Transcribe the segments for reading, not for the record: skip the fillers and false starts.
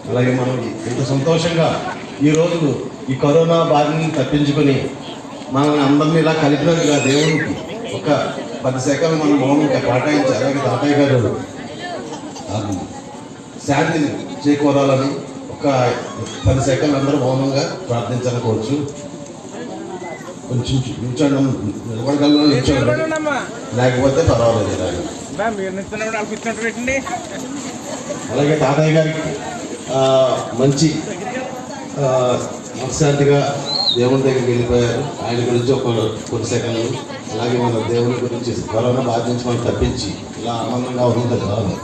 అలాగే మనం ఇంత సంతోషంగా ఈరోజు ఈ కరోనా బారిని తప్పించుకొని మనల్ని అందరినీ ఇలా కలిపినట్టుగా దేవునికి ఒక 10 సెకండ్లు మనం మౌనంగా పాఠాయించి అలాగే తాతయ్య గారు శాంతిని చేకూరాలని ఒక 10 సెకండ్లు అందరూ మౌనంగా ప్రార్థించాలని కోరుచు. కొంచెం నిల్చోండి, నిలబడగలను నిల్చోండి, లేకపోతే పర్వాలేదు. అలాగే తాతయ్య గారికి మంచి మనశ్శాంతిగా దేవుని దగ్గరికి వెళ్ళిపోయారు. ఆయన గురించి ఒక కొన్ని సెకండ్లు, అలాగే మన దేవుని గురించి కరోనా బాధ నుంచి మనం తప్పించి ఇలా ఆనందంగా ఉంది రాదు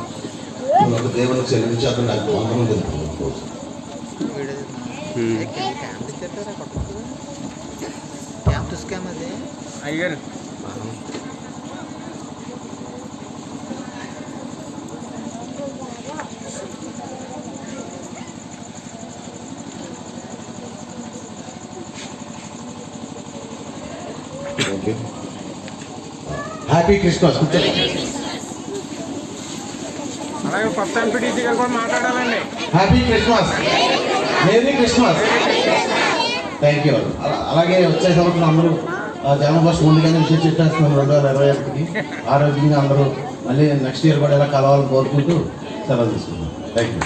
మనకు దేవునికి చెల్లించి అతను నాకు ఆనందం తెలుపుకోవచ్చు. అయ్యారు హ్యాపీ క్రిస్మస్. అలాగే కొత్త ఎంపీటీసీ గారు కూడా మాట్లాడాలండి. Happy Christmas, merry Christmas. Thank you. అలాగే వచ్చే సంవత్సరం అందరూ జన్మభాష ముందుగానే విషయం చెప్పేస్తున్నాం 2021కి. ఆరోగ్యంగా అందరూ మళ్ళీ నెక్స్ట్ ఇయర్ కూడా ఇలా కలవాలని కోరుకుంటూ సెలవు తీసుకుంటాం. Thank you.